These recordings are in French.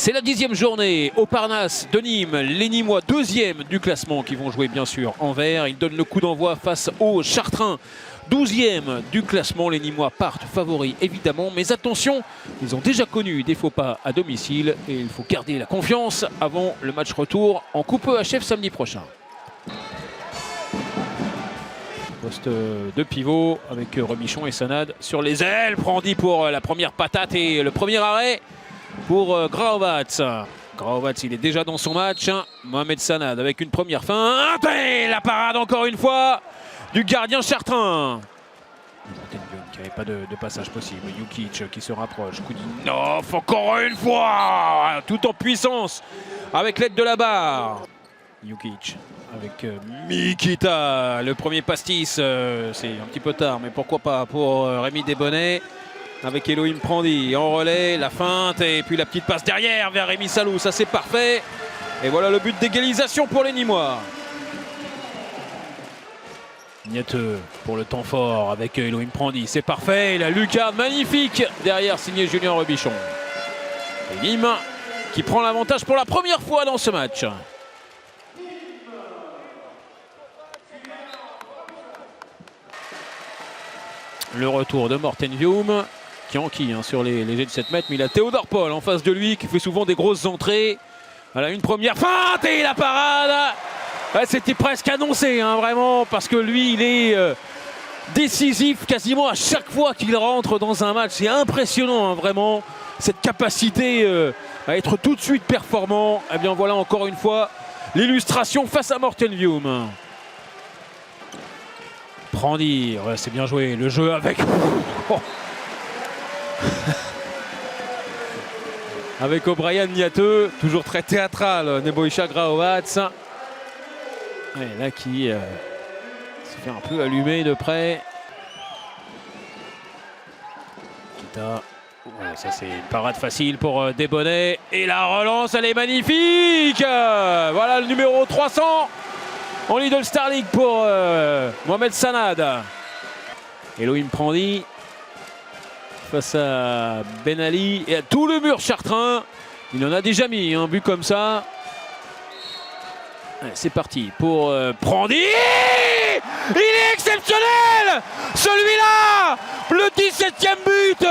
C'est la 10e journée au Parnasse de Nîmes. Les Nîmois 2e du classement qui vont jouer bien sûr en vert. Ils donnent le coup d'envoi face aux Chartrains 12e du classement. Les Nîmois partent favoris évidemment. Mais attention, ils ont déjà connu des faux pas à domicile. Et il faut garder la confiance avant le match retour en Coupe EHF samedi prochain. Poste de pivot avec Remichon et Sanad sur les ailes. Prandi pour la première patate et le premier arrêt pour Graovac. Graovac, il est déjà dans son match. Mohamed Sanad avec une première feinte. Et la parade encore une fois du gardien chartrain. Qui n'avait pas de passage possible. Jukic qui se rapproche. Koudinov encore une fois. Tout en puissance avec l'aide de la barre. Jukic avec Mikita. Le premier pastis. C'est un petit peu tard, mais pourquoi pas pour Rémi Desbonnets. Avec Elohim Prandi en relais, la feinte et puis la petite passe derrière vers Rémi Salou, ça c'est parfait. Et voilà le but d'égalisation pour les Nîmois. Niateux pour le temps fort avec Elohim Prandi, c'est parfait. Et la lucarne magnifique derrière signé Julien Rebichon. Et Nîmes qui prend l'avantage pour la première fois dans ce match. Le retour de Morten Vium. Qui enquille sur les jets de 7 mètres, mais il a Théodore Paul en face de lui qui fait souvent des grosses entrées. Voilà une première feinte et la parade. C'était presque annoncé vraiment, parce que lui il est décisif quasiment à chaque fois qu'il rentre dans un match. C'est impressionnant vraiment, cette capacité à être tout de suite performant. Et bien voilà encore une fois l'illustration face à Morten Vium. Prandi, ouais, c'est bien joué, le jeu avec... Avec O'Brien Niateux, toujours très théâtral, Nebojša Graovac. Là qui se fait un peu allumer de près. Kita. Ouais, ça c'est une parade facile pour Desbonnets. Et la relance, elle est magnifique. Voilà le numéro 300 en Lidl Star League pour Mohamed Sanad. Elohim Prandi face à Ben Ali et à tout le mur chartrain. Il en a déjà mis un but comme ça. C'est parti pour Prandi. Il est exceptionnel celui-là. Le 17e but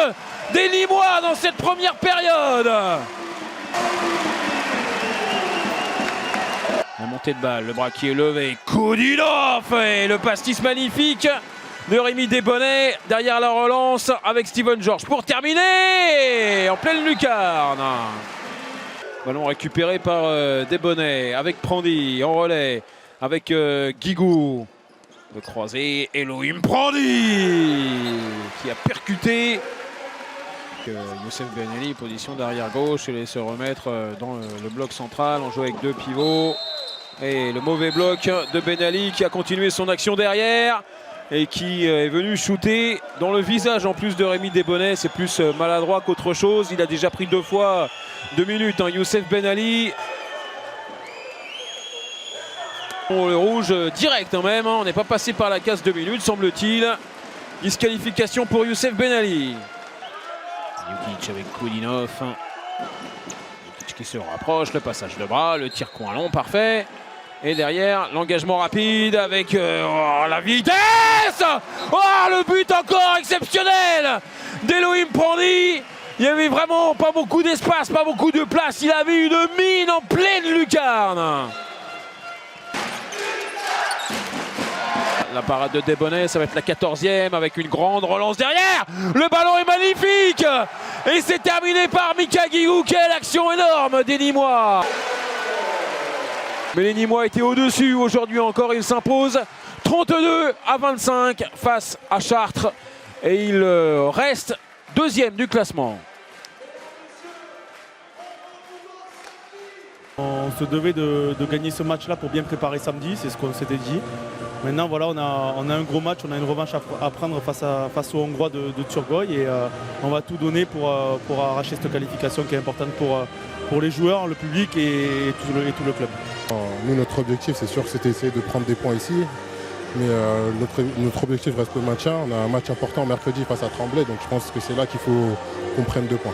des Nîmois dans cette première période. La montée de balle, le bras qui est levé. Koudinov et le pastis magnifique de Rémi Desbonnets derrière la relance avec Steven George pour terminer en pleine lucarne. Ballon récupéré par Desbonnets avec Prandi en relais avec Guigou. Le croisé, Elohim Prandi qui a percuté. Youssef Ben Ali, position d'arrière gauche, et se remettre dans le bloc central. On joue avec deux pivots. Et le mauvais bloc de Ben Ali qui a continué son action derrière. Et qui est venu shooter dans le visage en plus de Rémi Desbonnets. C'est plus maladroit qu'autre chose. Il a déjà pris 2 fois 2 minutes. Youssef Ben Ali. Le rouge direct même. On n'est pas passé par la case 2 minutes semble-t-il. Disqualification pour Youssef Ben Ali. Jukic avec Koudinov. Jukic qui se rapproche. Le passage de bras. Le tir coin long parfait. Et derrière, l'engagement rapide avec la vitesse. Le but encore exceptionnel d'Elohim Prandi. Il n'y avait vraiment pas beaucoup d'espace, pas beaucoup de place. Il avait une mine en pleine lucarne. La parade de Desbonnets, ça va être la 14e avec une grande relance derrière. Le ballon est magnifique. Et c'est terminé par Mika Guigou. Quelle action énorme des Nîmois. Mais les Nîmois étaient au-dessus aujourd'hui encore. Ils s'imposent 32-25 face à Chartres. Et ils restent 2e du classement. On se devait de gagner ce match-là pour bien préparer samedi, c'est ce qu'on s'était dit. Maintenant, voilà, on a un gros match, on a une revanche à prendre face aux Hongrois de Turgoy. Et on va tout donner pour arracher cette qualification qui est importante pour les joueurs, le public et tout le club. Nous, notre objectif, c'est sûr que c'était essayer de prendre des points ici. Mais notre objectif reste le maintien. On a un match important mercredi face à Tremblay, donc je pense que c'est là qu'il faut qu'on prenne 2 points.